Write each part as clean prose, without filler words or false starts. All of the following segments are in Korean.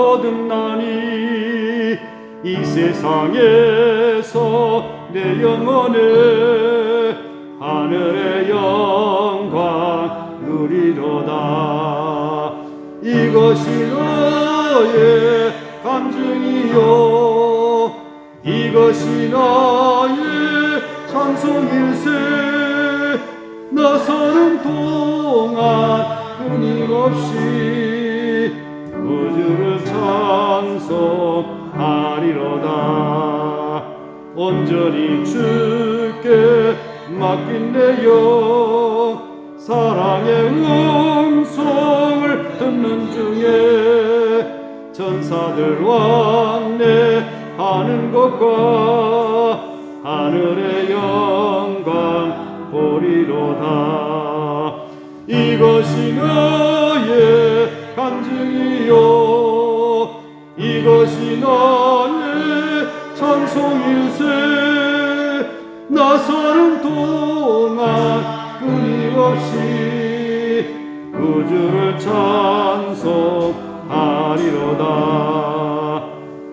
거듭나니 이 세상에서 내 영혼을 하늘의 영광 누리로다. 이것이 너의 간증이요 이것이 나의 찬송일세. 나서는 동안 끊임없이 우주를 찬송하리로다. 온전히 주께 맡긴 내 영 사랑의 음성을 듣는 중에 천사들 왕래하는 것과 하늘의 영광 보리로다. 이것이 나의 간증이요 이것이 나의 찬송일세. 나서는 동안 끊임없이 구주를 찬송하리로다.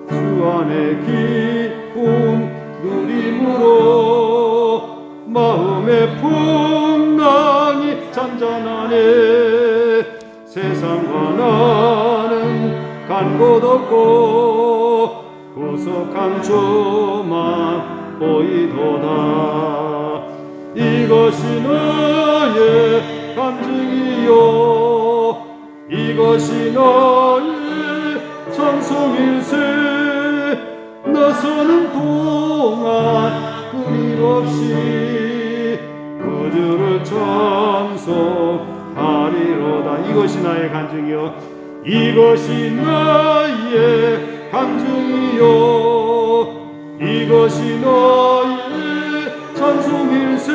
주 안의 기쁨 누림으로 마음의 풍랑이 잔잔하네. 세상과 나는 간 곳 없고 구속한 주만 보이도다. 이것이 나의 간증이요 이것이 나의 찬송일세. 나서는 동안 끊임없이 구주를 찬송하리로다. 이것이 나의 간증이요 이것이 나의 간증이요 이것이 나의 찬송일세.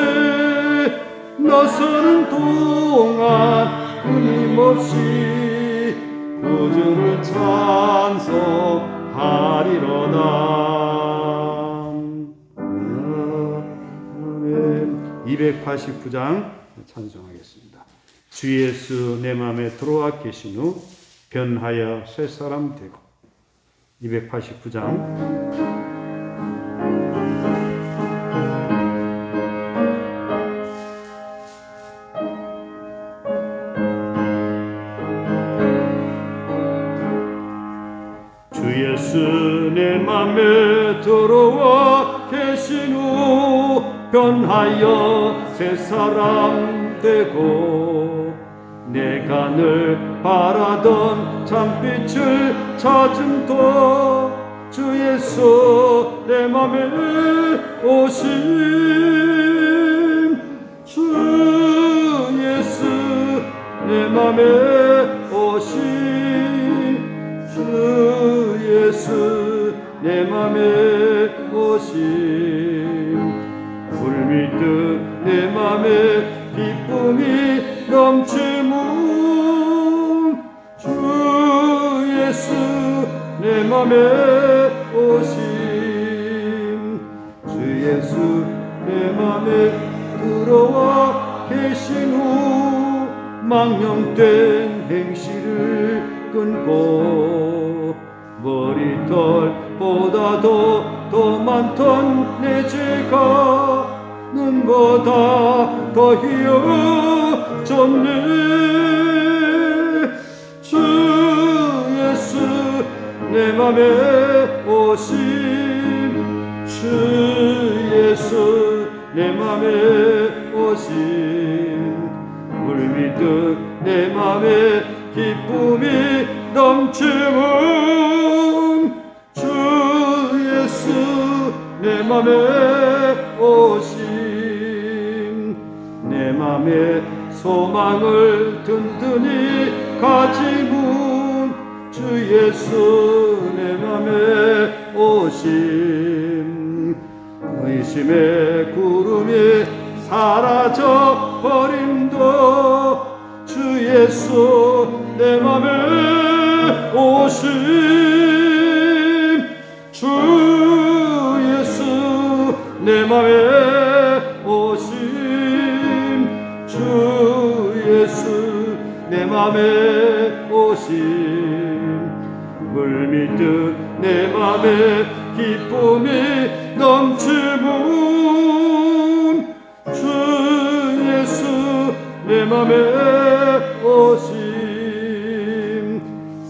나서는 동안 끊임없이 구주를 찬송하리로다. 289장 찬송하겠습니다. 주 예수 내 맘에 들어와 계신 후 변하여 새 사람 되고. 289장 예수 내 맘에 들어와 계신 후 변하여 새 사람 되고. 내가 늘 바라던 참빛을 찾음도 주 예수 내 맘에 오심. 주 예수 내 맘에 오심. 주 예수 내 맘에 오심. 불미듯 내 맘에 기쁨이 넘치문. 주 예수 내 맘에 오심. 주 예수 내 맘에 들어와 계신 후 망령된 행실을 끊고 머리털보다도 더 많던 내 죄가 눈보다 더 희어졌네. 주 예수 내 맘에 오심. 주 예수 내 맘에 오심. 물밀듯 내 맘에 기쁨이 넘치는 주 예수 내 맘에 오심. 내 맘에 소망을 든든히 가지문 주 예수 내 맘에 오심. 의심의 구름이 사라져 버림도 주 예수 내 맘에 오심. 주 예수 내 맘에 오심. 주 예수 내 맘에 오심. 물밀듯 내 맘에 기쁨이 넘치문 주 예수 내 맘에 오심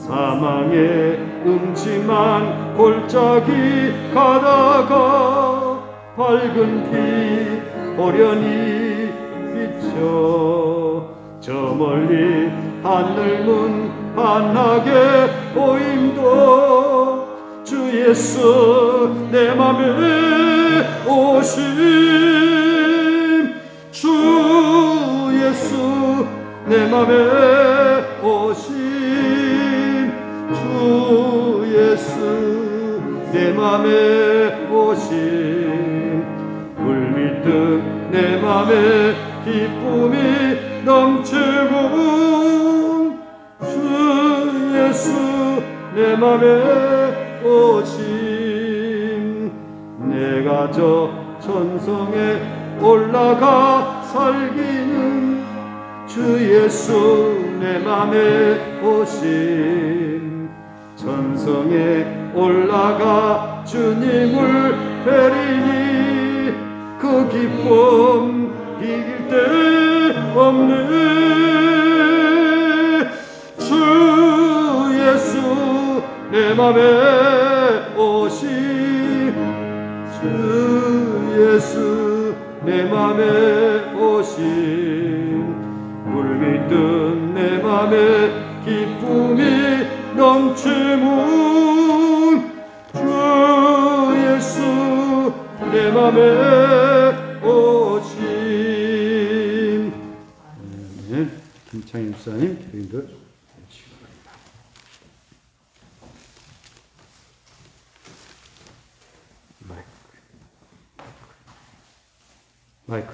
사망의 음침한 골짜기 가다가 밝은 피 호련히 비쳐 저 멀리 하늘문 환하게 보임도 주 예수 내 맘에 오심 주 예수 내 맘에 오심 주 예수 내 맘에 오심 물밀듯 내 맘에 기쁨이 넘치고 주 예수 내 맘에 오심 내가 저 천성에 올라가 살기는 주 예수 내 맘에 오심 천성에 올라가 주님을 뵈리니 그 기쁨 이길 데 없네 주 예수 내 맘에 오심 주 예수 내 맘에 오심 물밀듯 내 맘에 기쁨이 넘치문 주 예수 내 맘에 오심 김창희 목사님 기도인도 해주시기 바랍니다. 마이크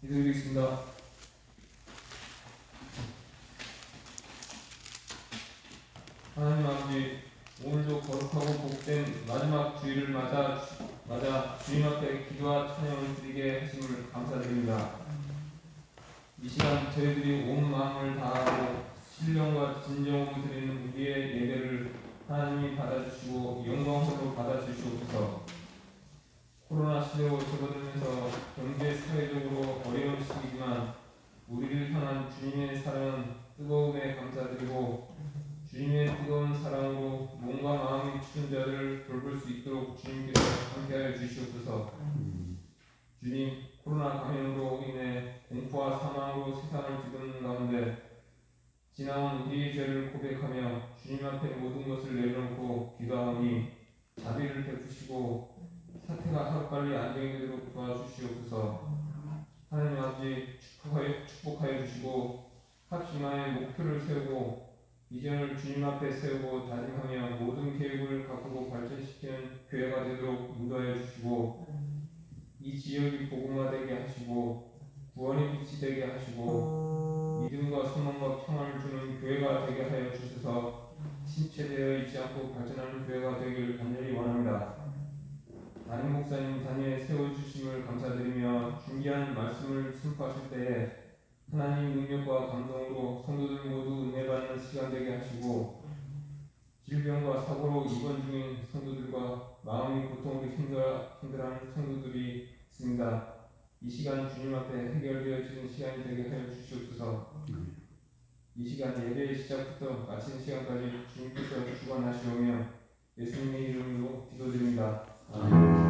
기도드리겠습니다. 하나님 아버지, 오늘도 거룩하고 복된 마지막 주일을 맞아 주님 앞에 기도와 찬양을 드리게 하심을 감사드립니다. 이 시간 저희들이 온 마음을 다하고 신령과 진정으로 드리는 우리의 예배를 하나님이 받아주시고 영광으로 받아주시옵소서. 코로나 시대로 접어들면서 경제 사회적으로 어려운 시기지만 우리를 향한 주님의 사랑은 뜨거움에 감사드리고 주님의 뜨거운 사랑으로 몸과 마음이 추운 자를 돌볼 수 있도록 주님께서 함께하여 주시옵소서. 주님, 코로나 감염으로 인해 공포와 사망으로 세상을 뒤덮는 가운데 지나온 우리의 죄를 고백하며 주님 앞에 모든 것을 내려놓고 기도하오니 자비를 베푸시고 사태가 하루빨리 안정이 되도록 도와주시옵소서. 하나님 아버지 축복하여 주시고 합심하여 목표를 세우고 비전을 주님 앞에 세우고 다짐하며 모든 계획을 가꾸고 발전시키는 교회가 되도록 인도하여 주시고 이 지역이 복음화되게 하시고 구원의 빛이 되게 하시고 믿음과 소망과 평안을 주는 교회가 되게 하여 주셔서 침체되어 있지 않고 발전하는 교회가 되기를 간절히 원합니다. 담임 목사님 단위에 세워주심을 감사드리며 준비한 말씀을 선포하실 때에 하나님 능력과 감동으로 성도들 모두 은혜 받는 시간 되게 하시고 질병과 사고로 입원 중인 성도들과 마음이 고통으로 힘들어하는 성도들이 있습니다. 이 시간 주님 앞에 해결되어지는 시간이 되게 하여 주시옵소서. 이 시간 예배의 시작부터 마치는 시간까지 주님께서 주관하시오며 예수님의 이름으로 기도드립니다. 아멘.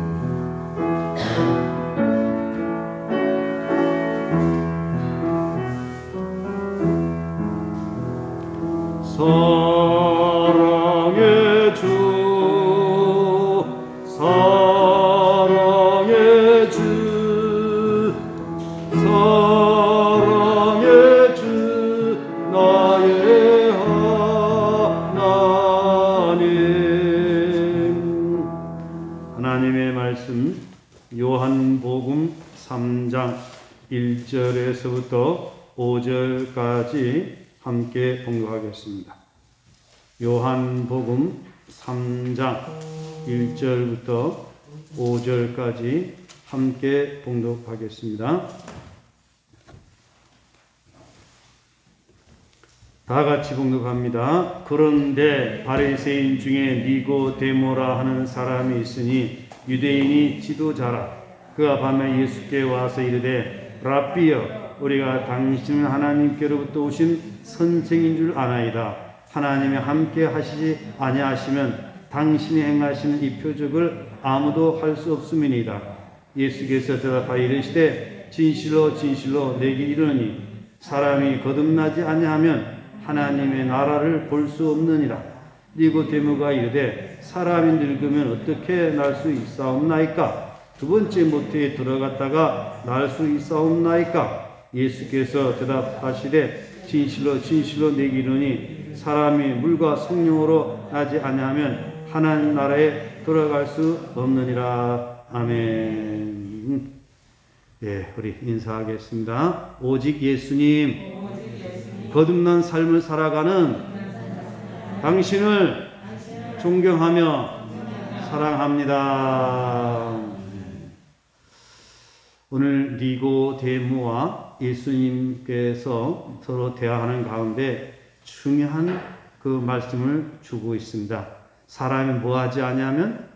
사랑의 주 사랑의 주 사랑의 주 나의 하나님 하나님의 말씀 요한복음 3장 1절에서부터 5절까지 함께 봉독하겠습니다. 요한복음 3장 1절부터 5절까지 함께 봉독하겠습니다. 다 같이 봉독합니다. 그런데 바리새인 중에 니고데모라 하는 사람이 있으니 유대인이 지도자라. 그가 밤에 예수께 와서 이르되 랍비여, 우리가 당신은 하나님께로부터 오신 선생인 줄 아나이다. 하나님이 함께 하시지 아니하시면 당신이 행하시는 이 표적을 아무도 할 수 없음이니이다. 예수께서 대답하여 이르시되 진실로 진실로 내게 이르노니 사람이 거듭나지 아니하면 하나님의 나라를 볼 수 없느니라. 니고데모가 이르되 사람이 늙으면 어떻게 날 수 있사옵나이까? 두 번째 모태에 들어갔다가 날 수 있사옵나이까? 예수께서 대답하시되 진실로 진실로 내게 이르노니 사람이 물과 성령으로 나지 아니하면 하나님 나라에 들어갈 수 없느니라. 아멘. 예, 우리 인사하겠습니다. 오직 예수님, 거듭난 삶을 살아가는 당신을 존경하며 사랑합니다. 오늘 니고데모와 예수님께서 서로 대화하는 가운데 중요한 그 말씀을 주고 있습니다. 사람이 뭐하지 아니하면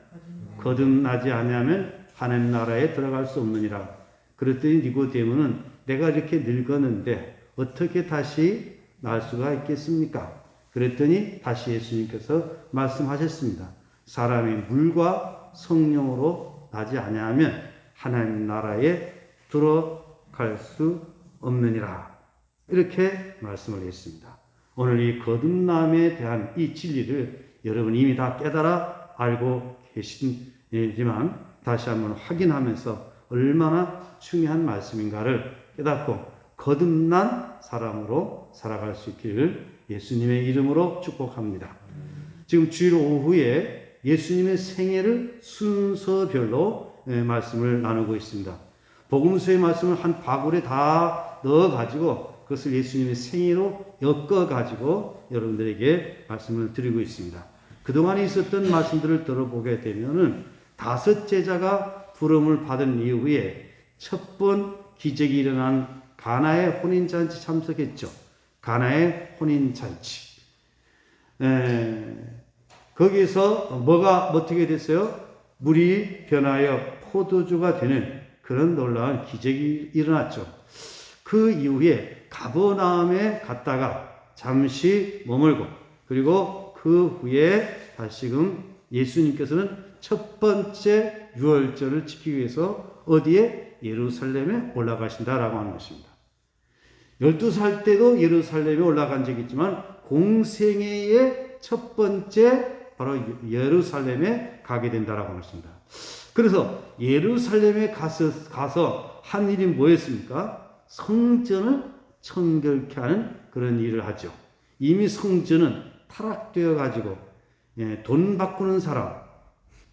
거듭나지 아니하면 하나님 나라에 들어갈 수 없느니라. 그랬더니 니고데모는 내가 이렇게 늙었는데 어떻게 다시 날 수가 있겠습니까? 그랬더니 다시 예수님께서 말씀하셨습니다. 사람이 물과 성령으로 나지 아니하면 하나님 나라에 들어갈 수 없느니라. 이렇게 말씀을 했습니다. 오늘 이 거듭남에 대한 이 진리를 여러분 이미 다 깨달아 알고 계시지만 다시 한번 확인하면서 얼마나 중요한 말씀인가를 깨닫고 거듭난 사람으로 살아갈 수 있기를 예수님의 이름으로 축복합니다. 지금 주일 오후에 예수님의 생애를 순서별로 말씀을 나누고 있습니다. 복음서의 말씀을 한 바구리에 다 넣어가지고 그것을 예수님의 생애로 엮어가지고 여러분들에게 말씀을 드리고 있습니다. 그동안에 있었던 말씀들을 들어보게 되면은 5 제자가 부름을 받은 이후에 첫 번 기적이 일어난 가나의 혼인잔치 참석했죠. 가나의 혼인잔치. 거기서 뭐가 어떻게 됐어요? 물이 변하여 포도주가 되는 그런 놀라운 기적이 일어났죠. 그 이후에 가버나움에 갔다가 잠시 머물고 그리고 그 후에 다시금 예수님께서는 첫 번째 유월절을 지키기 위해서 어디에? 예루살렘에 올라가신다라고 하는 것입니다. 12살 때도 예루살렘에 올라간 적이 있지만 공생애의 첫 번째 바로 예루살렘에 가게 된다라고 하는 것입니다. 그래서 예루살렘에 가서 한 일이 뭐였습니까? 성전을 청결케 하는 그런 일을 하죠. 이미 성전은 타락되어 가지고 돈 바꾸는 사람,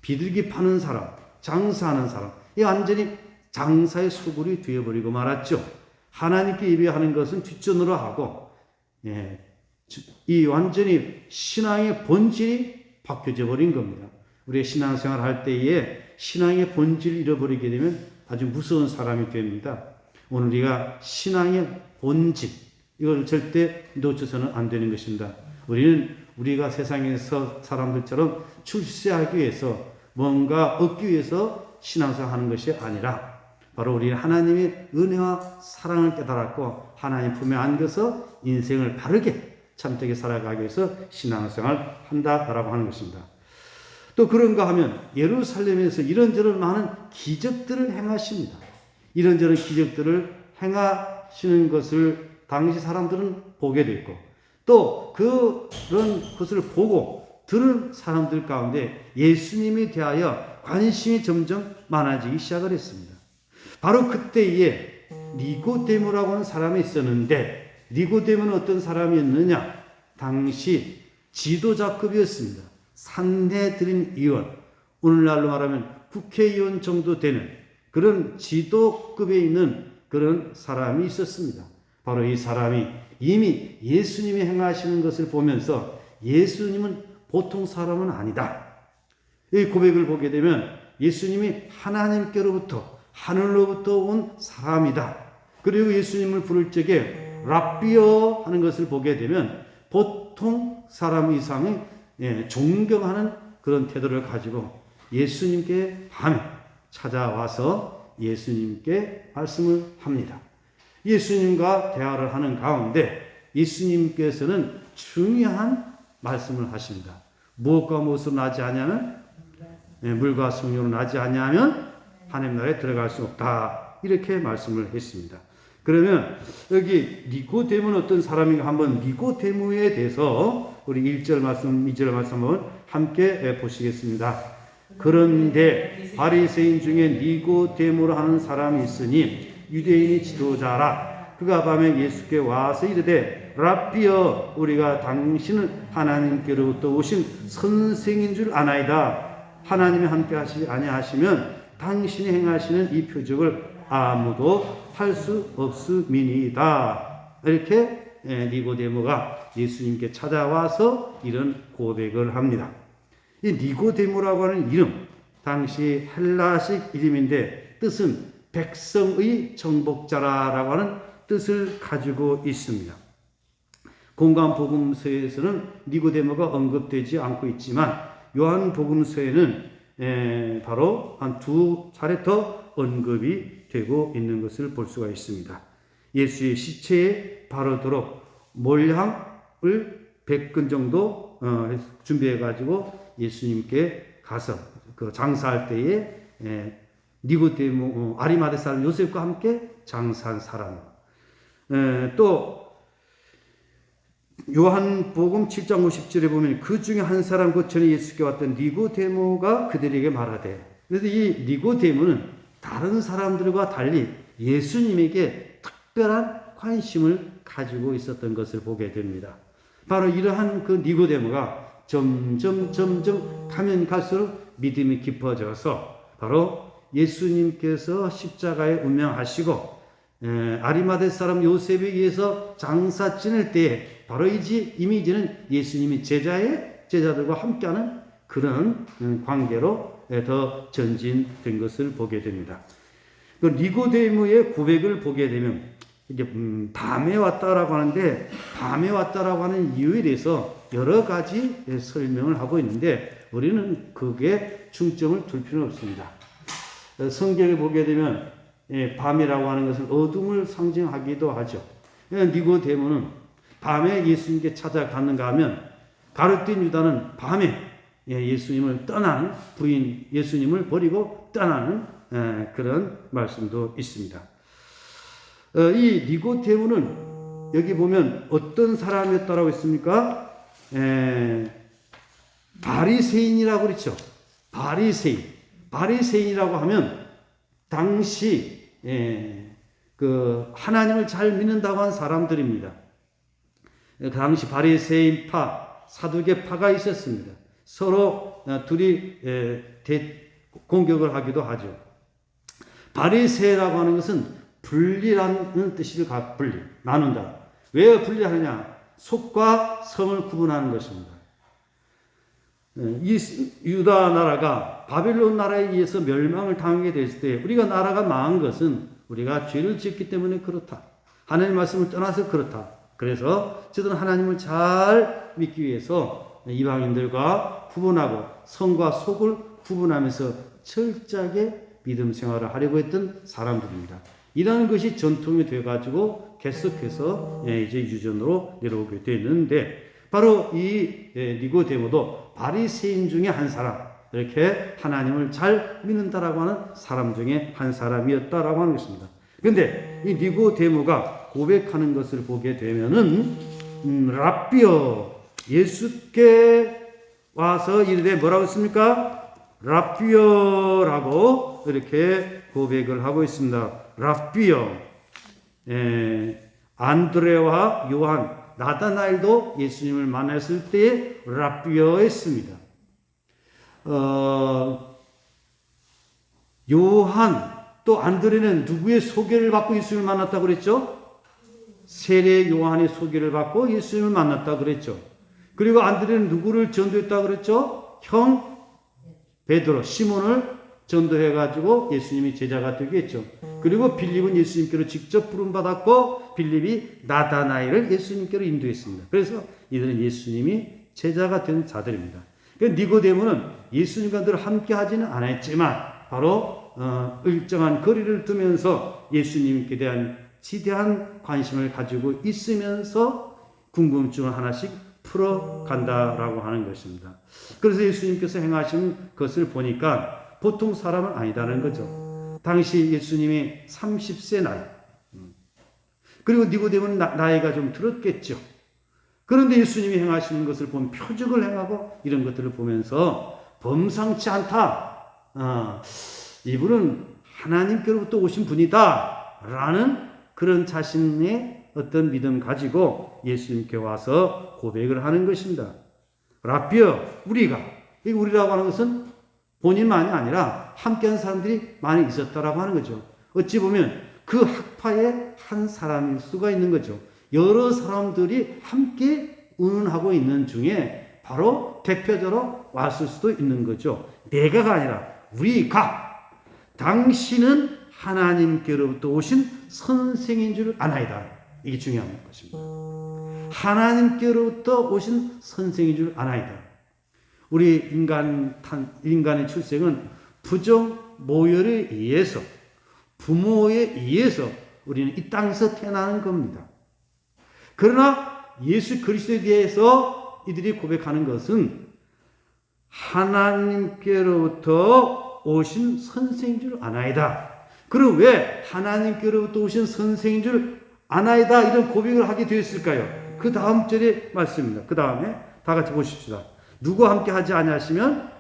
비둘기 파는 사람, 장사하는 사람, 이 완전히 장사의 소굴이 되어버리고 말았죠. 하나님께 예배하는 것은 뒷전으로 하고, 이 완전히 신앙의 본질이 바뀌어져 버린 겁니다. 우리가 신앙생활 할 때에 신앙의 본질을 잃어버리게 되면 아주 무서운 사람이 됩니다. 오늘 우리가 신앙의 본질, 이걸 절대 놓쳐서는 안 되는 것입니다. 우리가 세상에서 사람들처럼 출세하기 위해서 뭔가 얻기 위해서 신앙생활 하는 것이 아니라 바로 우리는 하나님의 은혜와 사랑을 깨달았고 하나님 품에 안겨서 인생을 바르게 참되게 살아가기 위해서 신앙생활을 한다라고 하는 것입니다. 또 그런가 하면 예루살렘에서 이런저런 많은 기적들을 행하십니다. 이런저런 기적들을 행하시는 것을 당시 사람들은 보게 됐고 또 그런 것을 보고 들은 사람들 가운데 예수님에 대하여 관심이 점점 많아지기 시작을 했습니다. 바로 그때에 니고데모라고 하는 사람이 있었는데 니고데모는 어떤 사람이었느냐? 당시 지도자급이었습니다. 산헤드린 의원, 오늘날로 말하면 국회의원 정도 되는 그런 지도급에 있는 그런 사람이 있었습니다. 바로 이 사람이 이미 예수님이 행하시는 것을 보면서 예수님은 보통 사람은 아니다. 이 고백을 보게 되면 예수님이 하나님께로부터 하늘로부터 온 사람이다. 그리고 예수님을 부를 적에 랍비여 하는 것을 보게 되면 보통 사람 이상의 존경하는 그런 태도를 가지고 예수님께 밤에 찾아와서 예수님께 말씀을 합니다. 예수님과 대화를 하는 가운데 예수님께서는 중요한 말씀을 하십니다. 무엇과 무엇으로 나지 아니하면 물과 성령으로 나지 아니하면 하나님 나라에 들어갈 수 없다. 이렇게 말씀을 했습니다. 그러면 여기 니고데모는 어떤 사람인가 한번 니고데모에 대해서 우리 1절 말씀, 2절 말씀 한번 함께 보시겠습니다. 그런데 바리새인 중에 니고데모라 하는 사람이 있으니 유대인이 지도자라. 그가 밤에 예수께 와서 이르되 랍비여 우리가 당신은 하나님께로부터 오신 선생인 줄 아나이다. 하나님이 함께 하시지 아니하시면 당신이 행하시는 이 표적을 아무도 할 수 없음이니이다. 이렇게 니고데모가 예수님께 찾아와서 이런 고백을 합니다. 이 니고데모라고 하는 이름, 당시 헬라식 이름인데 뜻은 백성의 정복자라고 하는 뜻을 가지고 있습니다. 공관복음서에서는 니고데모가 언급되지 않고 있지만 요한복음서에는 바로 한 2차례 더 언급이 되고 있는 것을 볼 수가 있습니다. 예수의 시체에 바르도록 몰향을 100근 정도 준비해 가지고 예수님께 가서 그 장사할 때에 니고데모 아리마대 사람 요셉과 함께 장사한 사람. 또 요한복음 7장 50절에 보면 그 중에 한 사람 그 전에 예수께 왔던 니고데모가 그들에게 말하되, 그래서 이 니고데모는 다른 사람들과 달리 예수님에게 특별한 관심을 가지고 있었던 것을 보게 됩니다. 바로 이러한 그 니고데모가 점점 가면 갈수록 믿음이 깊어져서 바로 예수님께서 십자가에 운명하시고 아리마대 사람 요셉에 의해서 장사 지낼 때에 바로 이미지는 예수님이 제자들과 함께하는 그런 관계로 더 전진된 것을 보게 됩니다. 그 니고데모의 고백을 보게 되면 이제 밤에 왔다라고 하는데 밤에 왔다라고 하는 이유에 대해서 여러 가지 설명을 하고 있는데 우리는 그게 중점을 둘 필요는 없습니다. 성경을 보게 되면 밤이라고 하는 것은 어둠을 상징하기도 하죠. 니고데모는 밤에 예수님께 찾아갔는가 하면 가룟된 유다는 밤에 예수님을 떠나는 부인 예수님을 버리고 떠나는 그런 말씀도 있습니다. 이 니고데모는 여기 보면 어떤 사람이었다라고 했습니까? 바리새인이라고 그랬죠. 바리새인이라고 하면 당시 그 하나님을 잘 믿는다고 한 사람들입니다. 그 당시 바리새인파, 사두개파가 있었습니다. 서로 둘이 공격을 하기도 하죠. 바리새라고 하는 것은 분리라는 뜻을 분리, 나눈다. 왜 분리하느냐? 속과 성을 구분하는 것입니다. 이 유다 나라가 바벨론 나라에 의해서 멸망을 당하게 됐을 때 우리가 나라가 망한 것은 우리가 죄를 지었기 때문에 그렇다. 하나님 말씀을 떠나서 그렇다. 그래서 저들은 하나님을 잘 믿기 위해서 이방인들과 구분하고 성과 속을 구분하면서 철저하게 믿음 생활을 하려고 했던 사람들입니다. 이라는 것이 전통이 돼가지고 계속해서 이제 유전으로 내려오게 되는데 바로 이 니고데모도 바리새인 중에 한 사람, 이렇게 하나님을 잘 믿는다라고 하는 사람 중에 한 사람이었다라고 하는 것입니다. 그런데 이 니고데모가 고백하는 것을 보게 되면은 랍비여 예수께 와서 이르되 뭐라고 했습니까? 랍비여라고 이렇게 고백을 하고 있습니다. 랍비여. 안드레와 요한, 나다나엘도 예수님을 만났을 때 랍비여 했습니다. 요한 또 안드레는 누구의 소개를 받고 예수님을 만났다고 그랬죠? 세례 요한의 소개를 받고 예수님을 만났다고 그랬죠. 그리고 안드레는 누구를 전도했다고 그랬죠? 형 베드로, 시몬을 전도해가지고 예수님이 제자가 되게 했죠. 그리고 빌립은 예수님께로 직접 부름받았고 빌립이 나다나엘을 예수님께로 인도했습니다. 그래서 이들은 예수님이 제자가 된 자들입니다. 니고데모는 예수님과 늘 함께 하지는 않았지만 바로 일정한 거리를 두면서 예수님께 대한 지대한 관심을 가지고 있으면서 궁금증을 하나씩 풀어간다라고 하는 것입니다. 그래서 예수님께서 행하신 것을 보니까 보통 사람은 아니다는 거죠. 당시 예수님이 30세 나이, 그리고 니고데모는 나이가 좀 들었겠죠. 그런데 예수님이 행하시는 것을 보면 표적을 행하고 이런 것들을 보면서 범상치 않다. 이분은 하나님께로부터 오신 분이다. 라는 그런 자신의 어떤 믿음 가지고 예수님께 와서 고백을 하는 것입니다. 라비어, 우리라고 하는 것은 본인만이 아니라 함께한 사람들이 많이 있었다라고 하는 거죠. 어찌 보면 그 학파의 한 사람일 수가 있는 거죠. 여러 사람들이 함께 운운하고 있는 중에 바로 대표자로 왔을 수도 있는 거죠. 내가가 아니라 우리가. 당신은 하나님께로부터 오신 선생인 줄 아나이다. 이게 중요한 것입니다. 하나님께로부터 오신 선생인 줄 아나이다. 우리 인간의 출생은 부정 모혈에 의해서, 부모에 의해서 우리는 이 땅에서 태어나는 겁니다. 그러나 예수 그리스도에 대해서 이들이 고백하는 것은 하나님께로부터 오신 선생인 줄 아나이다. 그럼 왜 하나님께로부터 오신 선생인 줄 아나이다 이런 고백을 하게 되었을까요? 그 다음 절의 말씀입니다. 그 다음에 다 같이 보십시다. 누구 함께 하지 아니하시면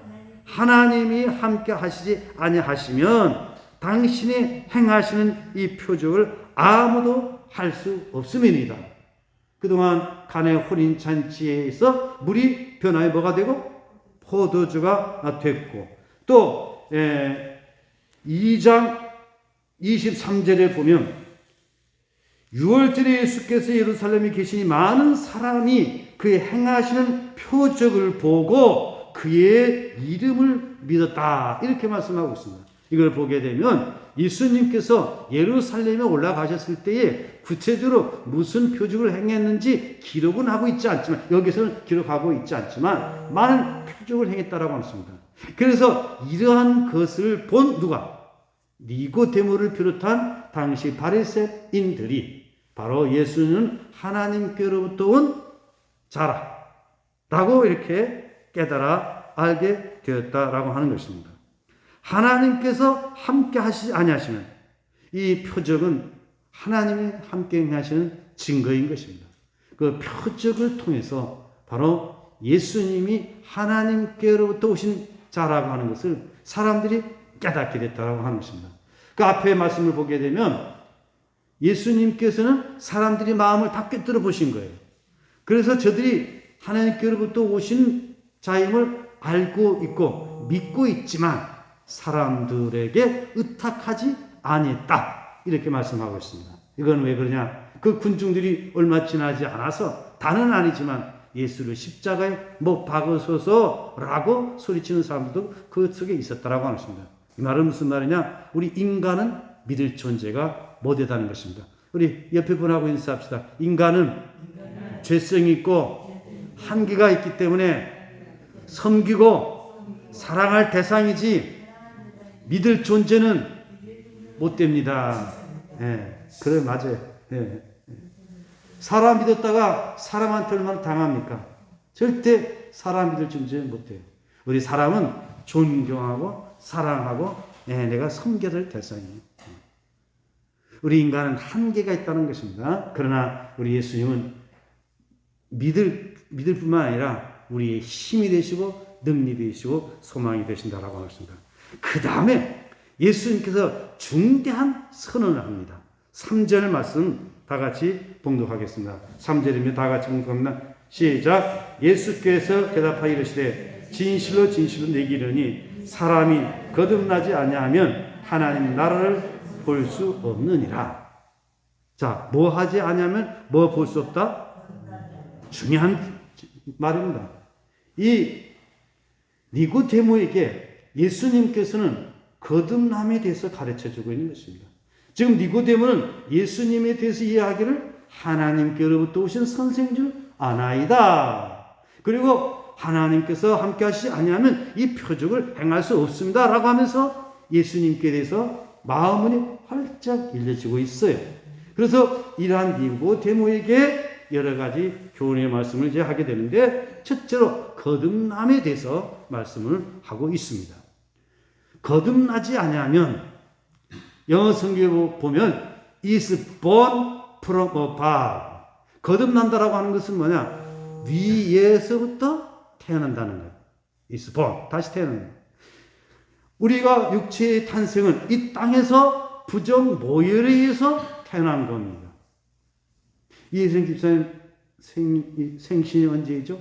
하나님이 함께 하시지 아니하시면 당신이 행하시는 이 표적을 아무도 할 수 없음이니이다. 그동안 가나의 혼인잔치에서 물이 변하여 뭐가 되고 포도주가 됐고, 또 2장 23절에 보면 6월절에 예수께서 예루살렘에 계시니 많은 사람이 그의 행하시는 표적을 보고 그의 이름을 믿었다. 이렇게 말씀하고 있습니다. 이걸 보게 되면 예수님께서 예루살렘에 올라가셨을 때에 구체적으로 무슨 표적을 행했는지 기록은 하고 있지 않지만, 여기서는 기록하고 있지 않지만 많은 표적을 행했다라고 했습니다. 그래서 이러한 것을 본 누가? 니고데모를 비롯한 당시 바리새인들이 바로 예수는 하나님께로부터 온 자라라고 이렇게 깨달아 알게 되었다라고 하는 것입니다. 하나님께서 함께 하시지 아니하시면 이 표적은 하나님이 함께 하시는 증거인 것입니다. 그 표적을 통해서 바로 예수님이 하나님께로부터 오신 자라고 하는 것을 사람들이 깨닫게 됐다고 하는 것입니다. 그 앞에 말씀을 보게 되면 예수님께서는 사람들이 마음을 다 꿰뚫어 보신 거예요. 그래서 저들이 하나님께로부터 오신 자임을 알고 있고 믿고 있지만 사람들에게 의탁하지 아니했다. 이렇게 말씀하고 있습니다. 이건 왜 그러냐? 그 군중들이 얼마 지나지 않아서 다는 아니지만 예수를 십자가에 못 박으소서라고 소리치는 사람들도 그 속에 있었다라고 하는 것입니다. 이 말은 무슨 말이냐? 우리 인간은 믿을 존재가 못되다는 것입니다. 우리 옆에 분하고 인사합시다. 인간은 죄성이 있고 한계가 있기 때문에 섬기고 사랑할 대상이지 믿을 존재는 못 됩니다. 예, 그래, 맞아요. 예. 사람 믿었다가 사람한테 얼마나 당합니까? 절대 사람 믿을 존재는 못 돼요. 우리 사람은 존경하고 사랑하고 내가 섬겨야 될 대상이에요. 우리 인간은 한계가 있다는 것입니다. 그러나 우리 예수님은 믿을 뿐만 아니라 우리의 힘이 되시고 능력이 되시고 소망이 되신다라고 하십니다. 그 다음에 예수님께서 중대한 선언을 합니다. 3절 말씀 다 같이 봉독하겠습니다. 3절이면 다 같이 봉독합니다. 시작. 예수께서 대답하여 이르시되 진실로 진실로 내게 이르니 사람이 거듭나지 아니하면 하나님 나라를 볼 수 없느니라. 자, 뭐 하지 아니하면 뭐 볼 수 없다? 중요한 말입니다. 이 니고데모에게 예수님께서는 거듭남에 대해서 가르쳐주고 있는 것입니다. 지금 니고데모는 예수님에 대해서 이야기를 하나님께로부터 오신 선생인 줄 아나이다. 그리고 하나님께서 함께 하시지 아니하면 이 표적을 행할 수 없습니다. 라고 하면서 예수님께 대해서 마음이 활짝 열려지고 있어요. 그래서 이러한 니고데모에게 여러 가지 교훈의 말씀을 이제 하게 되는데, 첫째로 거듭남에 대해서 말씀을 하고 있습니다. 거듭나지 아니하면 영어 성경에 보면 is born from above. 거듭난다라고 하는 것은 뭐냐? 위에서부터 태어난다는 거예요. is born. 다시 태어난다. 우리가 육체의 탄생은 이 땅에서 부정 모혈에 의해서 태어난 겁니다. 이혜성 집사님 생신이 언제이죠?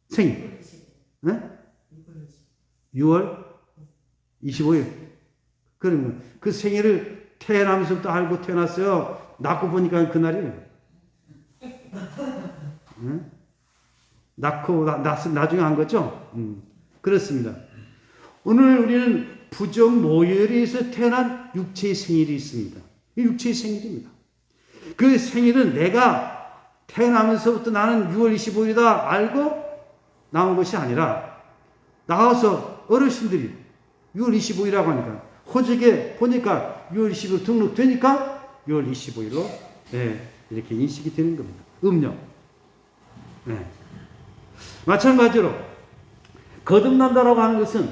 생일. 네? 6월 25일. 그러면 그 생일을 태어나면서부터 알고 태어났어요. 낳고 보니까 그날이에요. 네? 낳고 나중에 한 거죠? 그렇습니다. 오늘 우리는 부정 모혈에 의해서 태어난 육체의 생일이 있습니다. 이 육체의 생일입니다. 그 생일은 내가 태어나면서부터 나는 6월 25일이다 알고 나온 것이 아니라, 나와서 어르신들이 6월 25일이라고 하니까 호적에 보니까 6월 25일 등록되니까 6월 25일로 이렇게 인식이 되는 겁니다. 음력. 마찬가지로 거듭난다라고 하는 것은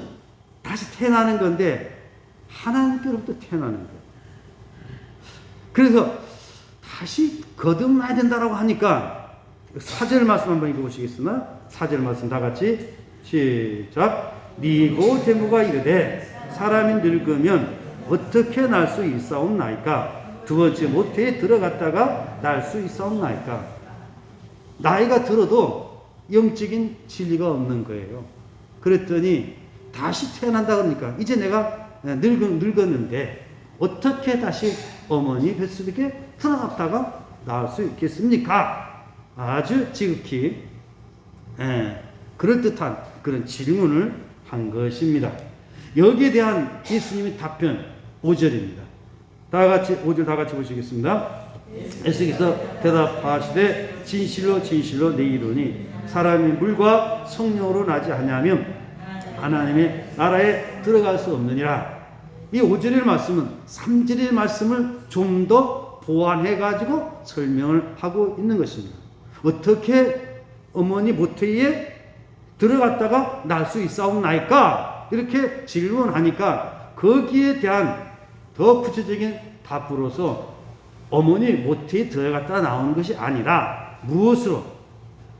다시 태어나는 건데 하나님께로부터 태어나는 거예요. 그래서 다시 거듭나야 된다라고 하니까 4절 말씀 한번 읽어보시겠으나, 4절 말씀 다 같이 시작. 니고데모가 이르되 사람이 늙으면 어떻게 날 수 있사옵나이까? 두 번째 모태에 들어갔다가 날 수 있사옵나이까? 나이가 들어도 영적인 진리가 없는 거예요. 그랬더니 다시 태어난다 그러니까 이제 내가 늙었는데 어떻게 다시 어머니 뱃속에 들어갔다가 나올 수 있겠습니까? 아주 지극히 그럴듯한 그런 질문을 한 것입니다. 여기에 대한 예수님의 답변 5절입니다. 다 같이 5절 다 같이 보시겠습니다. 예수께서 대답하시되 진실로 진실로 내 이르노니 사람이 물과 성령으로 나지 아니하면 하나님의 나라에 들어갈 수 없느니라. 이 5절의 말씀은 3절의 말씀을 좀 더 보완해 가지고 설명을 하고 있는 것입니다. 어떻게 어머니 모태에 들어갔다가 날 수 있사옵나이까? 이렇게 질문하니까 거기에 대한 더 구체적인 답으로서 어머니 모태에 들어갔다 나오는 것이 아니라 무엇으로?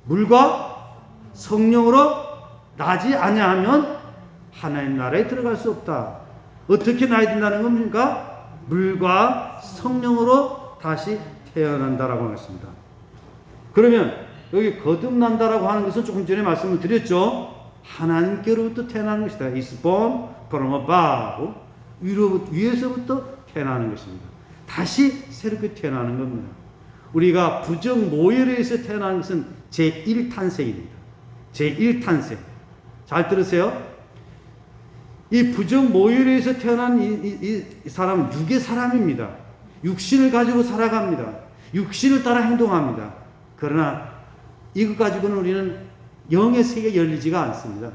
물과 성령으로 나지 아니하면 하나님 나라에 들어갈 수 없다. 어떻게 나야 된다는 겁니까? 물과 성령으로 다시 태어난다라고 했습니다. 그러면 여기 거듭난다라고 하는 것은 조금 전에 말씀을 드렸죠. 하나님께로부터 태어나는 것이다. is born from above. 위에서부터 태어나는 것입니다. 다시 새롭게 태어나는 겁니다. 우리가 부정 모혈에 의해서 태어나는 것은 제1탄생입니다. 제1탄생. 잘 들으세요. 이 부정 모혈에 의해서 태어난 이 사람은 육의 사람입니다. 육신을 가지고 살아갑니다. 육신을 따라 행동합니다. 그러나 이것 가지고는 우리는 영의 세계에 열리지가 않습니다.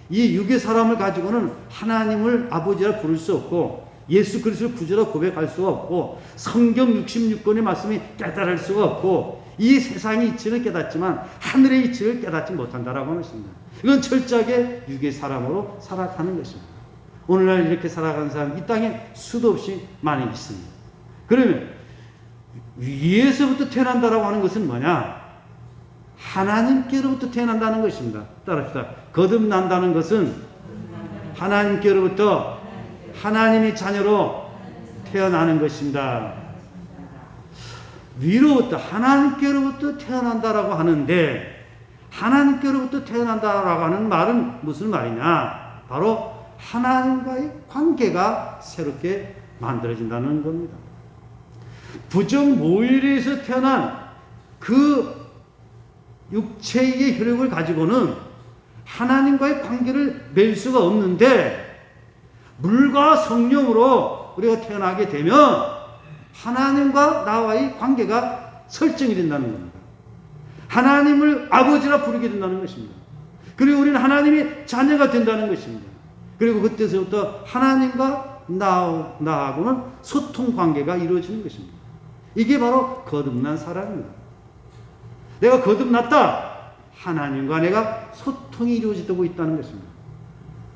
이 육의 사람을 가지고는 하나님을 아버지라 부를 수 없고 예수 그리스도를 구주라 고백할 수가 없고 성경 66권의 말씀이 깨달을 수가 없고 이 세상의 이치를 깨닫지만 하늘의 이치를 깨닫지 못한다라고 하는 것입니다. 이건 철저하게 육의 사람으로 살아가는 것입니다. 오늘날 이렇게 살아가는 사람 이 땅에 수도 없이 많이 있습니다. 그러면 위에서부터 태어난다라고 하는 것은 뭐냐? 하나님께로부터 태어난다는 것입니다. 따라합시다. 거듭난다는 것은 하나님께로부터 하나님의 자녀로 태어나는 것입니다. 위로부터 하나님께로부터 태어난다라고 하는데 하나님께로부터 태어난다라고 하는 말은 무슨 말이냐? 바로 하나님과의 관계가 새롭게 만들어진다는 겁니다. 부정 모혈에서 태어난 그 육체의 혈육을 가지고는 하나님과의 관계를 맺을 수가 없는데 물과 성령으로 우리가 태어나게 되면 하나님과 나와의 관계가 설정이 된다는 겁니다. 하나님을 아버지라 부르게 된다는 것입니다. 그리고 우리는 하나님의 자녀가 된다는 것입니다. 그리고 그때서부터 하나님과 나하고는 소통 관계가 이루어지는 것입니다. 이게 바로 거듭난 사람입니다. 내가 거듭났다. 하나님과 내가 소통이 이루어지고 있다는 것입니다.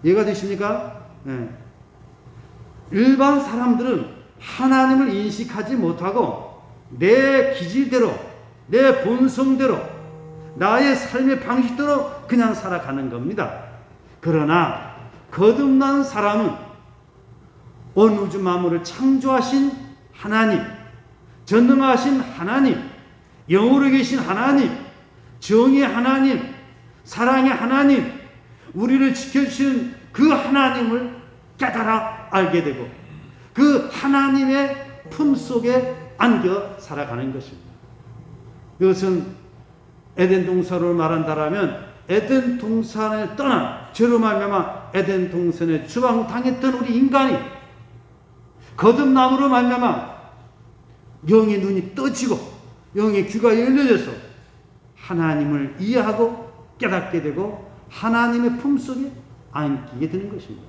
이해가 되십니까? 네. 일반 사람들은 하나님을 인식하지 못하고 내 기질대로, 내 본성대로, 나의 삶의 방식대로 그냥 살아가는 겁니다. 그러나 거듭난 사람은 온 우주 만물을 창조하신 하나님, 전능하신 하나님, 영으로 계신 하나님, 정의 하나님, 사랑의 하나님, 우리를 지켜주시는 그 하나님을 깨달아 알게 되고 그 하나님의 품속에 안겨 살아가는 것입니다. 이것은 에덴 동산으로 말한다라면 에덴 동산을 떠나 죄로 말미암아 에덴 동산에 추방당했던 우리 인간이 거듭남으로 말미암아 영의 눈이 떠지고 영의 귀가 열려져서 하나님을 이해하고 깨닫게 되고 하나님의 품속에 안기게 되는 것입니다.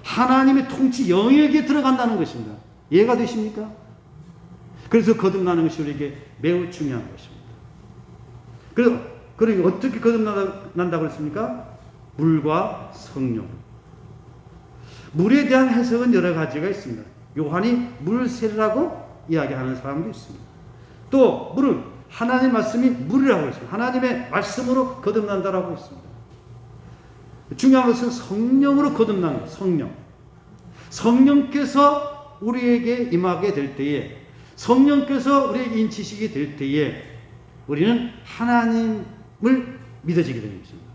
하나님의 통치 영역에 들어간다는 것입니다. 이해가 되십니까? 그래서 거듭나는 것이 우리에게 매우 중요한 것입니다. 그러니 어떻게 거듭난다고 했습니까? 물과 성령. 물에 대한 해석은 여러 가지가 있습니다. 요한이 물세례라고 이야기하는 사람도 있습니다. 또 물은 하나님의 말씀이 물이라고 했습니다. 하나님의 말씀으로 거듭난다라고 했습니다. 중요한 것은 성령으로 거듭나는 거예요. 성령. 성령께서 우리에게 임하게 될 때에, 성령께서 우리에게 인치시게 될 때에 우리는 하나님을 믿어지게 되는 것입니다.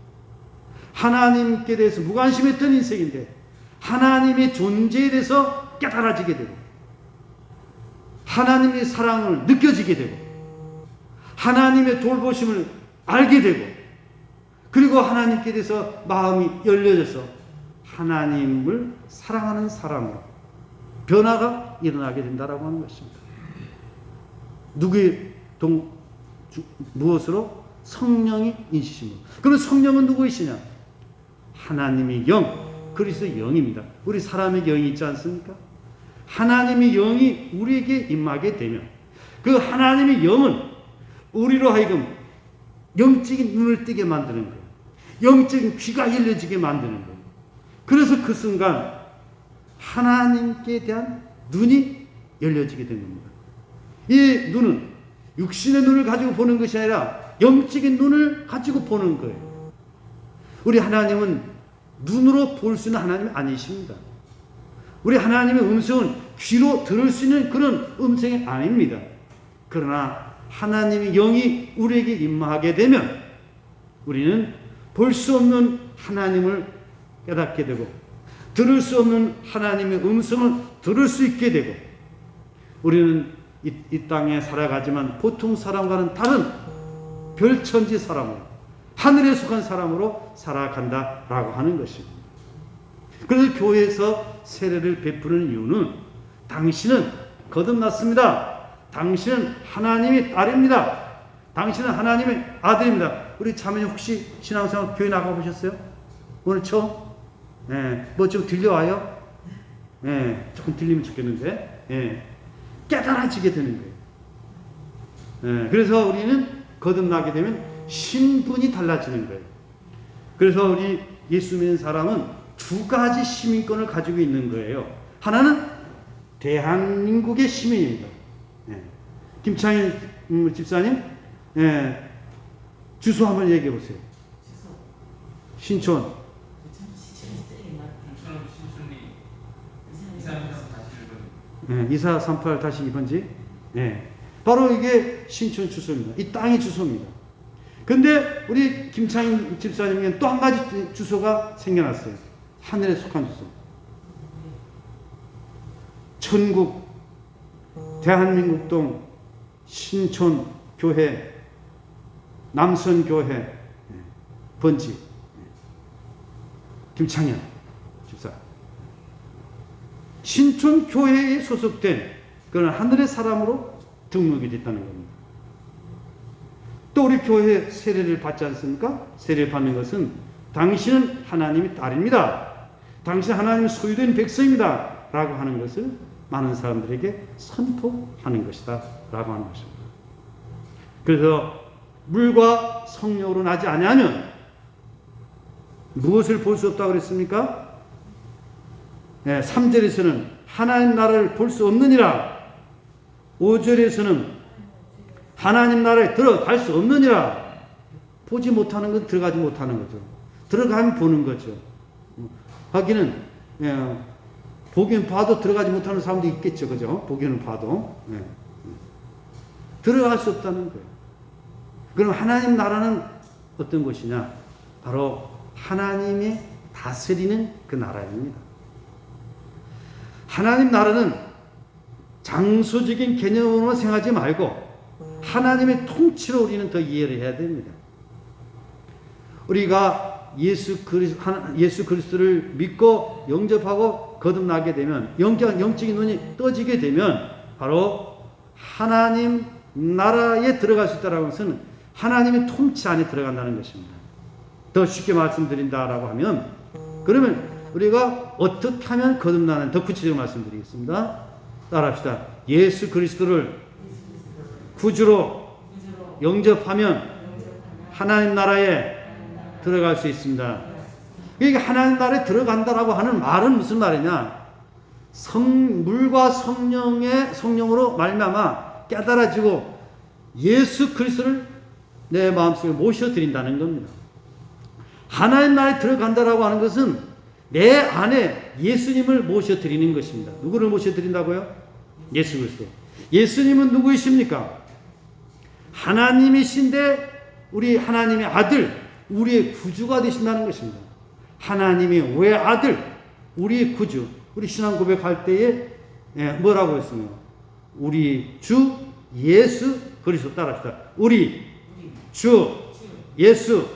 하나님께 대해서 무관심했던 인생인데 하나님의 존재에 대해서 깨달아지게 되고 하나님의 사랑을 느껴지게 되고 하나님의 돌보심을 알게 되고 그리고 하나님께 대해서 마음이 열려져서 하나님을 사랑하는 사람으로 변화가 일어나게 된다라고 하는 것입니다. 무엇으로? 성령이 인치심으로. 그럼 성령은 누구이시냐? 하나님의 영, 그리스도의 영입니다. 우리 사람의 영이 있지 않습니까? 하나님의 영이 우리에게 임하게 되면 그 하나님의 영은 우리로 하여금 영적인 눈을 뜨게 만드는 거예요. 영적인 귀가 열려지게 만드는 거예요. 그래서 그 순간 하나님께 대한 눈이 열려지게 된 겁니다. 이 눈은 육신의 눈을 가지고 보는 것이 아니라 영적인 눈을 가지고 보는 거예요. 우리 하나님은 눈으로 볼 수 있는 하나님이 아니십니다. 우리 하나님의 음성은 귀로 들을 수 있는 그런 음성이 아닙니다. 그러나 하나님의 영이 우리에게 임하게 되면 우리는 볼 수 없는 하나님을 깨닫게 되고 들을 수 없는 하나님의 음성을 들을 수 있게 되고 우리는 이 땅에 살아가지만 보통 사람과는 다른 별천지 사람으로 하늘에 속한 사람으로 살아간다라고 하는 것입니다. 그래서 교회에서 세례를 베푸는 이유는 당신은 거듭났습니다. 당신은 하나님의 딸입니다. 당신은 하나님의 아들입니다. 우리 자매님 혹시 신앙생활 교회 나가보셨어요? 오늘 처음? 네. 뭐 좀 들려와요? 네. 조금 들리면 좋겠는데. 네. 깨달아지게 되는 거예요. 네. 그래서 우리는 거듭나게 되면 신분이 달라지는 거예요. 그래서 우리 예수 믿는 사람은 두 가지 시민권을 가지고 있는 거예요. 하나는 대한민국의 시민입니다. 네. 김창인 집사님, 네. 주소 한번 얘기해 보세요. 신촌. 네, 2438-2번지. 네. 바로 이게 신촌 주소입니다. 이 땅의 주소입니다. 근데 우리 김창인 집사님에게는 또 한 가지 주소가 생겨났어요. 하늘에 속한 주소. 천국, 대한민국동, 신촌 교회, 남선 교회, 번지. 김창현 집사. 신촌 교회에 소속된 그런 하늘의 사람으로 등록이 됐다는 겁니다. 또 우리 교회 세례를 받지 않습니까? 세례를 받는 것은 당신은 하나님의 딸입니다. 당신은 하나님의 소유된 백성입니다. 라고 하는 것을 많은 사람들에게 선포하는 것이다. 라고 하는 것입니다. 그래서 물과 성령으로 나지 아니하면 무엇을 볼 수 없다고 그랬습니까? 3절에서는 하나님 나라를 볼 수 없느니라. 5절에서는 하나님 나라에 들어갈 수 없느니라. 보지 못하는 건 들어가지 못하는 거죠. 들어가면 보는 거죠. 하기는 보기는 봐도 들어가지 못하는 사람도 있겠죠. 그죠? 보기는 봐도. 들어갈 수 없다는 거예요. 그럼 하나님 나라는 어떤 것이냐? 바로 하나님이 다스리는 그 나라입니다. 하나님 나라는 장소적인 개념으로 생각하지 말고 하나님의 통치로 우리는 더 이해를 해야 됩니다. 우리가 예수 그리스도를 믿고 영접하고 거듭나게 되면 영적인 눈이 떠지게 되면 바로 하나님 나라에 들어갈 수 있다는 것은 하나님의 통치 안에 들어간다는 것입니다. 더 쉽게 말씀드린다라고 하면 그러면 우리가 어떻게 하면 거듭나는 더 구체적으로 말씀드리겠습니다. 따라합시다. 예수 그리스도를 구주로 영접하면 하나님 나라에 들어갈 수 있습니다. 이게 하나님 나라에 들어간다라고 하는 말은 무슨 말이냐? 물과 성령으로 말미암아 깨달아지고 예수 그리스도를 내 마음속에 모셔드린다는 겁니다. 하나님 나라에 들어간다라고 하는 것은 내 안에 예수님을 모셔드리는 것입니다. 누구를 모셔드린다고요? 예수 그리스도. 예수님은 누구이십니까? 하나님이신데 우리 하나님의 아들, 우리의 구주가 되신다는 것입니다. 하나님의 외아들, 우리의 구주. 우리 신앙 고백할 때에 뭐라고 했습니까? 우리 주 예수 그리스도. 따라합시다. 우리 주 예수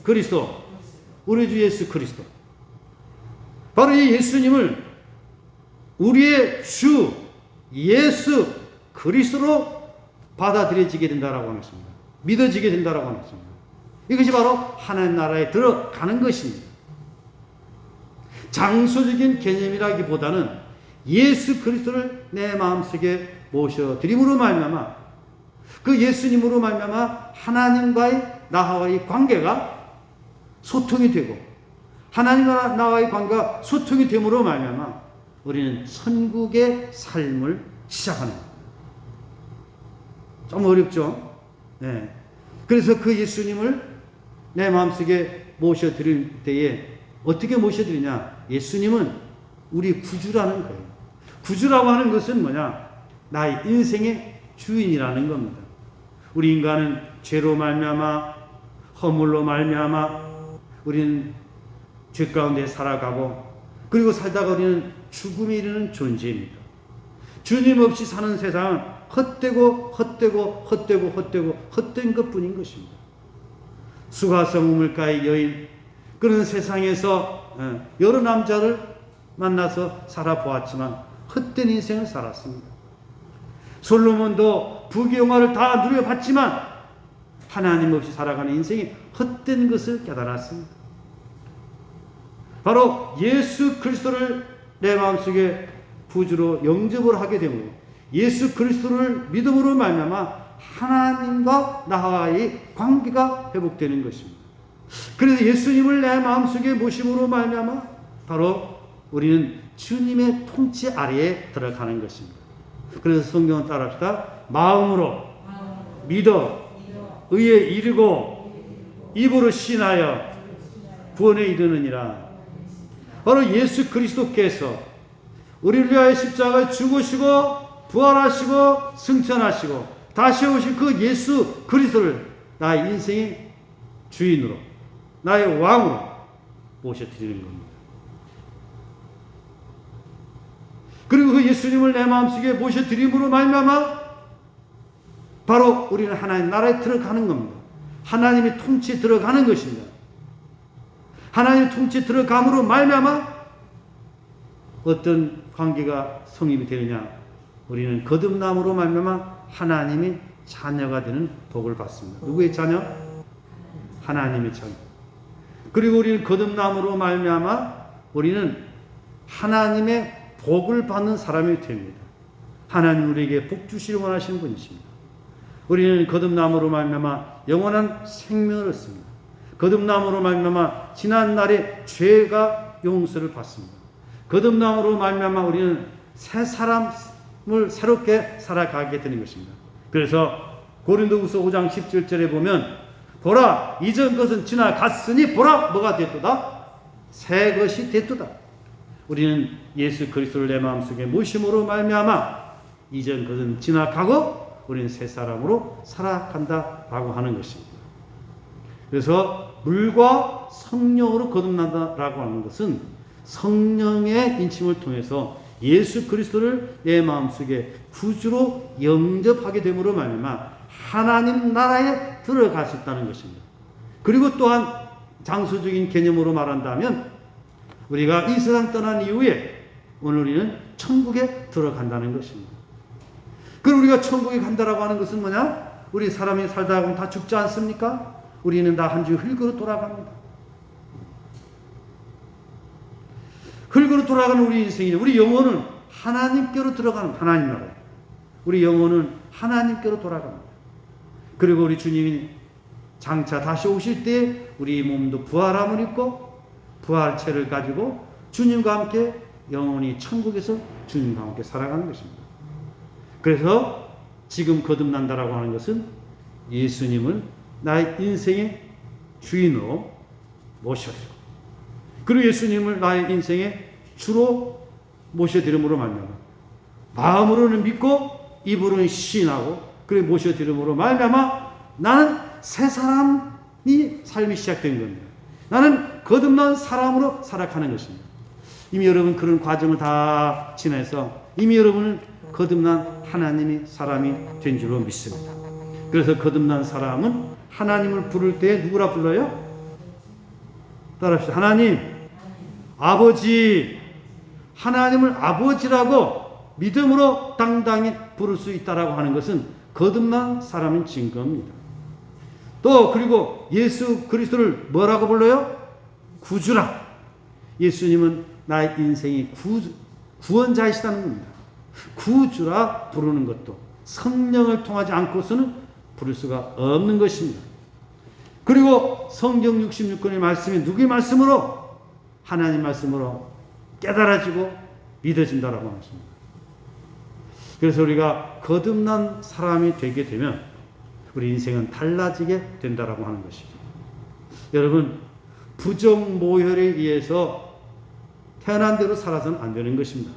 그리스도. 우리 주 예수 그리스도. 바로 이 예수님을 우리의 주 예수 그리스도로 받아들여지게 된다라고 하는 것입니다. 믿어지게 된다라고 하는 것입니다. 이것이 바로 하나님 나라에 들어가는 것입니다. 장소적인 개념이라기보다는 예수 그리스도를 내 마음속에 모셔드림으로 말미암아 그 예수님으로 말미암아 하나님과의 나와의 관계가 소통이 되고 하나님과 나와의 관계가 소통이 됨으로 말미암아 우리는 천국의 삶을 시작하는 겁니다. 좀 어렵죠? 네. 그래서 그 예수님을 내 마음속에 모셔드릴 때에 어떻게 모셔드리냐? 예수님은 우리 구주라는 거예요. 구주라고 하는 것은 뭐냐? 나의 인생의 주인이라는 겁니다. 우리 인간은 죄로 말미암아 허물로 말미암아 우리는 죄 가운데 살아가고 그리고 살다가 우리는 죽음에 이르는 존재입니다. 주님 없이 사는 세상은 헛되고 헛된 것뿐인 것입니다. 수가성 우물가의 여인, 그런 세상에서 여러 남자를 만나서 살아보았지만 헛된 인생을 살았습니다. 솔로몬도 부귀영화를 다 누려봤지만 하나님 없이 살아가는 인생이 헛된 것을 깨달았습니다. 바로 예수 그리스도를 내 마음속에 구주로 영접을 하게 되므로 예수 그리스도를 믿음으로 말미암아 하나님과 나와의 관계가 회복되는 것입니다. 그래서 예수님을 내 마음속에 모심으로 말미암아 바로 우리는 주님의 통치 아래에 들어가는 것입니다. 그래서 성경은 따라합시다. 마음으로 믿어 의에 이르고 입으로 신하여 구원에 이르느니라. 바로 예수 그리스도께서 우리를 위하여 십자가에 죽으시고 부활하시고 승천하시고 다시 오실 그 예수 그리스도를 나의 인생의 주인으로 나의 왕으로 모셔드리는 겁니다. 그리고 그 예수님을 내 마음속에 모셔드림으로 말미암아 바로 우리는 하나님 나라에 들어가는 겁니다. 하나님의 통치에 들어가는 것입니다. 하나님의 통치에 들어감으로 말미암아 어떤 관계가 성립이 되느냐? 우리는 거듭남으로 말미암아 하나님의 자녀가 되는 복을 받습니다. 누구의 자녀? 하나님의 자녀. 그리고 우리는 거듭남으로 말미암아 우리는 하나님의 복을 받는 사람이 됩니다. 하나님 우리에게 복 주시를 원하시는 분이십니다. 우리는 거듭남으로 말미암아 영원한 생명을 얻습니다. 거듭남으로 말미암아 지난 날의 죄가 용서를 받습니다. 거듭남으로 말미암아 우리는 새 사람을 새롭게 살아가게 되는 것입니다. 그래서 고린도후서 5장 17절에 보면 보라 이전 것은 지나갔으니 보라 뭐가 됐도다? 새 것이 됐도다. 우리는 예수 그리스도를 내 마음속에 모심으로 말미암아 이전 것은 지나가고 우리는 새 사람으로 살아간다라고 하는 것입니다. 그래서 물과 성령으로 거듭난다라고 하는 것은 성령의 인침을 통해서 예수 그리스도를 내 마음속에 구주로 영접하게 됨으로 말미암아 하나님 나라에 들어갈 수 있다는 것입니다. 그리고 또한 장소적인 개념으로 말한다면 우리가 이 세상 떠난 이후에 오늘 우리는 천국에 들어간다는 것입니다. 그럼 우리가 천국에 간다라고 하는 것은 뭐냐? 우리 사람이 살다 보면 다 죽지 않습니까? 우리는 다 한 주 흙으로 돌아갑니다. 흙으로 돌아가는 우리 인생이 우리 영혼은 하나님께로 들어가는 하나님 나라에 우리 영혼은 하나님께로 돌아갑니다. 그리고 우리 주님이 장차 다시 오실 때 우리 몸도 부활함을 입고 부활체를 가지고 주님과 함께 영원히 천국에서 주님과 함께 살아가는 것입니다. 그래서 지금 거듭난다라고 하는 것은 예수님을 나의 인생의 주인으로 모셔드리고 그리고 예수님을 나의 인생의 주로 모셔드림으로 말미암아 마음으로는 믿고 입으로는 시인하고 그리고 모셔드림으로 말미암아 나는 새 사람이 삶이 시작된 겁니다. 나는 거듭난 사람으로 살아가는 것입니다. 이미 여러분 그런 과정을 다 지나서 이미 여러분은 거듭난 하나님의 사람이 된 줄로 믿습니다. 그래서 거듭난 사람은 하나님을 부를 때 누구라 불러요? 따라합시다. 하나님, 아버지, 하나님을 아버지라고 믿음으로 당당히 부를 수 있다라고 하는 것은 거듭난 사람인 증거입니다. 또 그리고 예수 그리스도를 뭐라고 불러요? 구주라. 예수님은 나의 인생의 구원자이시다는 겁니다. 구주라 부르는 것도 성령을 통하지 않고서는 부를 수가 없는 것입니다. 그리고 성경 66권의 말씀이 누구의 말씀으로? 하나님 말씀으로 깨달아지고 믿어진다라고 하는 것입니다. 그래서 우리가 거듭난 사람이 되게 되면 우리 인생은 달라지게 된다라고 하는 것이죠. 여러분, 부정모혈에 의해서 태어난 대로 살아서는 안 되는 것입니다.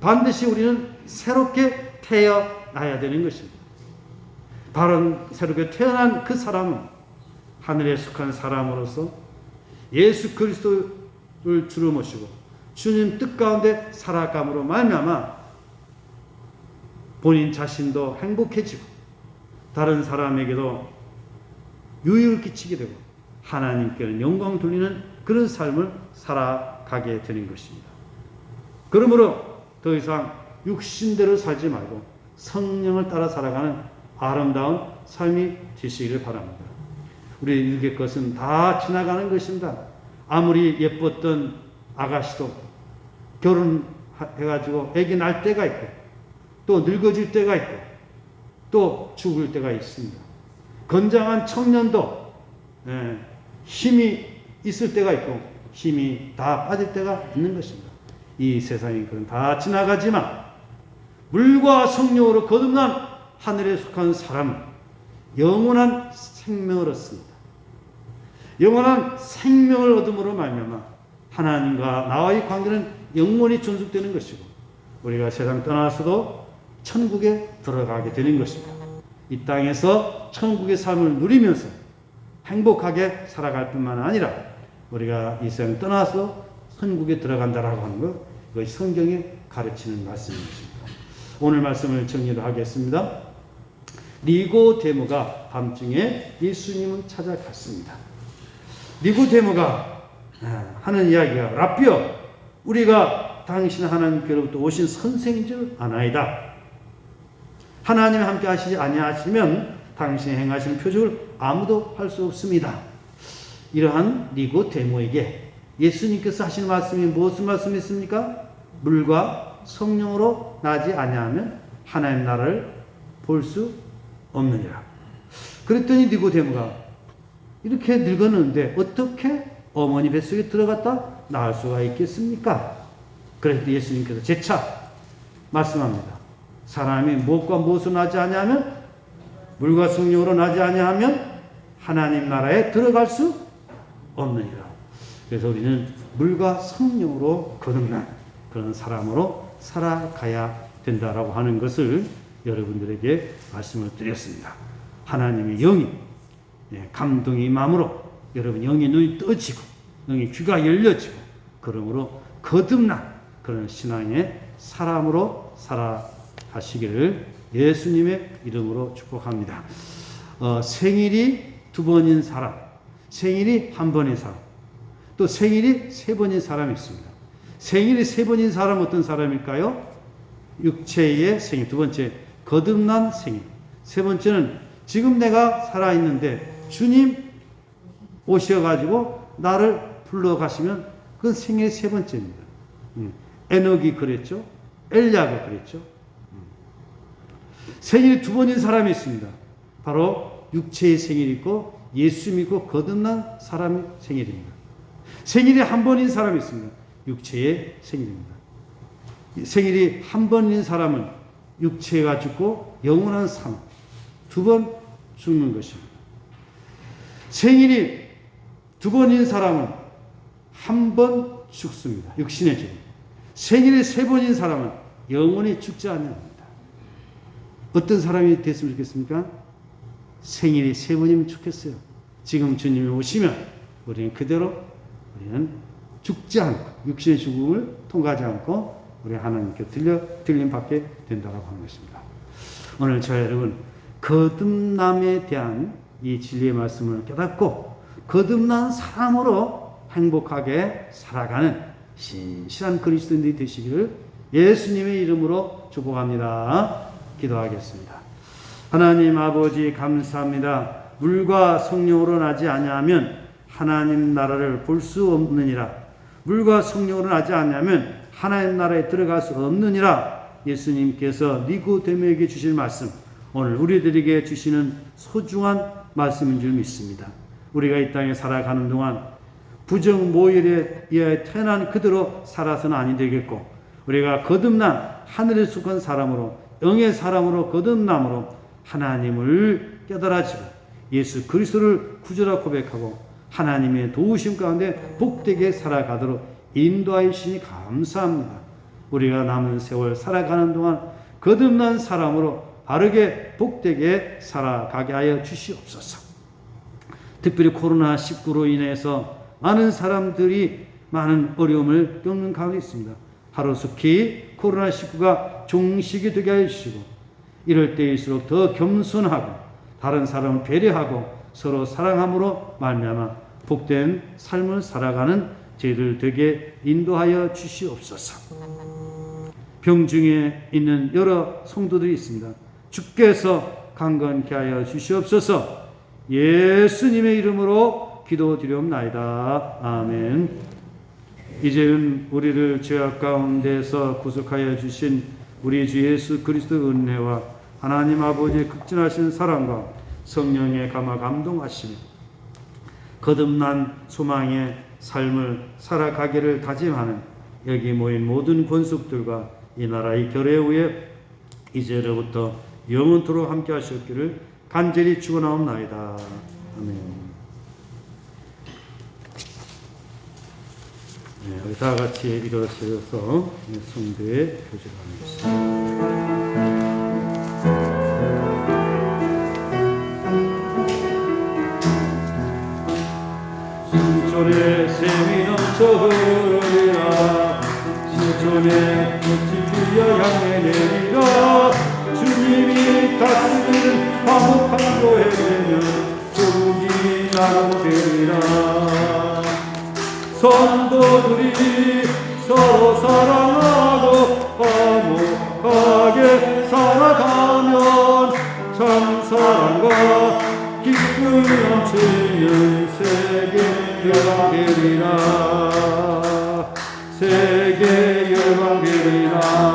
반드시 우리는 새롭게 태어나야 되는 것입니다. 바로 새롭게 태어난 그 사람은 하늘에 속한 사람으로서 예수 그리스도를 주로 모시고 주님 뜻 가운데 살아감으로 말미암아 본인 자신도 행복해지고 다른 사람에게도 유익을 끼치게 되고 하나님께는 영광 돌리는 그런 삶을 살아가게 되는 것입니다. 그러므로 더 이상 육신대로 살지 말고 성령을 따라 살아가는 아름다운 삶이 되시기를 바랍니다. 우리 읽을 것은 다 지나가는 것입니다. 아무리 예뻤던 아가씨도 결혼해가지고 아기 낳을 때가 있고 또 늙어질 때가 있고 또 죽을 때가 있습니다. 건장한 청년도 힘이 있을 때가 있고 힘이 다 빠질 때가 있는 것입니다. 이 세상이 그런 다 지나가지만 물과 성령으로 거듭난 하늘에 속한 사람은 영원한 생명을 얻습니다. 영원한 생명을 얻음으로 말미암아 하나님과 나와의 관계는 영원히 존속되는 것이고 우리가 세상 떠나서도 천국에 들어가게 되는 것입니다. 이 땅에서 천국의 삶을 누리면서 행복하게 살아갈 뿐만 아니라 우리가 이 세상 떠나서 천국에 들어간다라고 하는 것, 그것이 성경에 가르치는 말씀입니다. 오늘 말씀을 정리를 하겠습니다. 니고데모가 밤중에 예수님을 찾아갔습니다. 니고데모가 하는 이야기가 라비요, 우리가 당신 하나님께로부터 오신 선생인 줄 아나이다. 하나님이 함께 하시지 아니하시면 당신이 행하신 표적을 아무도 할 수 없습니다. 이러한 니고데모에게 예수님께서 하신 말씀이 무슨 말씀이십니까? 물과 성령으로 나지 아니하면 하나님 나라를 볼 수 없느니라. 그랬더니 니고데모가 이렇게 늙었는데 어떻게 어머니 뱃속에 들어갔다 나올 수가 있겠습니까? 그래서 예수님께서 재차 말씀합니다. 사람이 무엇과 무엇으로 나지 아니하면, 물과 성령으로 나지 아니하면 하나님 나라에 들어갈 수 없느니라. 그래서 우리는 물과 성령으로 거듭난 그런 사람으로 살아가야 된다라고 하는 것을 여러분들에게 말씀을 드렸습니다. 하나님의 영이 감동의 마음으로 여러분 영의 눈이 떠지고 영의 귀가 열려지고 그러므로 거듭난 그런 신앙의 사람으로 살아가시기를 예수님의 이름으로 축복합니다. 생일이 2번인 사람, 생일이 1번인 사람, 또 생일이 3번인 사람이 있습니다. 생일이 3번인 사람은 어떤 사람일까요? 육체의 생일, 2번째 거듭난 생일, 3번째는 지금 내가 살아있는데 주님 오셔가지고 나를 불러가시면 그건 생일의 3번째입니다. 에녹이 그랬죠. 엘리야가 그랬죠. 생일이 2번인 사람이 있습니다. 바로 육체의 생일이 있고 예수 믿고 거듭난 사람의 생일입니다. 생일이 1번인 사람이 있습니다. 육체의 생일입니다. 생일이 1번인 사람은 육체가 죽고 영원한 삶, 2번 죽는 것입니다. 생일이 2번인 사람은 1번 죽습니다. 육신의 죽음. 생일이 3번인 사람은 영원히 죽지 않습니다. 어떤 사람이 됐으면 좋겠습니까? 생일이 3번이면 좋겠어요. 지금 주님이 오시면 우리는 그대로 우리는 죽지 않고 육신의 죽음을 통과하지 않고 우리 하나님께 들림받게 된다고 하는 것입니다. 오늘 저희 여러분 거듭남에 대한 이 진리의 말씀을 깨닫고 거듭난 사람으로 행복하게 살아가는 신실한 그리스도인들이 되시기를 예수님의 이름으로 축복합니다. 기도하겠습니다. 하나님 아버지 감사합니다. 물과 성령으로 나지 아니하면 하나님 나라를 볼 수 없느니라. 물과 성령으로 나지 아니하면 하나님 나라에 들어갈 수 없느니라. 예수님께서 니고데모에게 주실 말씀, 오늘 우리들에게 주시는 소중한 말씀인 줄 믿습니다. 우리가 이 땅에 살아가는 동안 부정 모혈에 의하여 태어난 그대로 살아서는 아니 되겠고, 우리가 거듭난 하늘에 속한 사람으로 영의 사람으로 거듭남으로 하나님을 깨달아지고 예수 그리스도를 구주라 고백하고 하나님의 도우심 가운데 복되게 살아가도록 인도하여 주시니 감사합니다. 우리가 남은 세월 살아가는 동안 거듭난 사람으로 바르게 복되게 살아가게 하여 주시옵소서. 특별히 코로나19로 인해서 많은 사람들이 많은 어려움을 겪는 가운데 있습니다. 하루속히 코로나19가 종식이 되게 하여 주시고 이럴 때일수록 더 겸손하고 다른 사람을 배려하고 서로 사랑함으로 말미암아 복된 삶을 살아가는 저희들 되게 인도하여 주시옵소서. 병중에 있는 여러 성도들이 있습니다. 주께서 강건케 하여 주시옵소서. 예수님의 이름으로 기도드리옵나이다. 아멘. 이제는 우리를 죄악 가운데서 구속하여 주신 우리 주 예수 그리스도의 은혜와 하나님 아버지의 극진하신 사랑과 성령의 감화 감동하심이 거듭난 소망의 삶을 살아가기를 다짐하는 여기 모인 모든 권속들과 이 나라의 결의 후에 이제로부터 영원토록 함께 하셨기를 간절히 축원하옵나이다. 아멘. 네, 우리 다 같이 일어서서 성도의 교제를 하겠습니다. 신촌의 샘이 넘쳐 흐르리라. 신촌의 꽃이 피어 향해 내리라. 주님이 다스리는 화목한 교회되면 조국이 나로 되리라. 성도들이 서로 사랑하라. 열방되리라 세계 열방되리라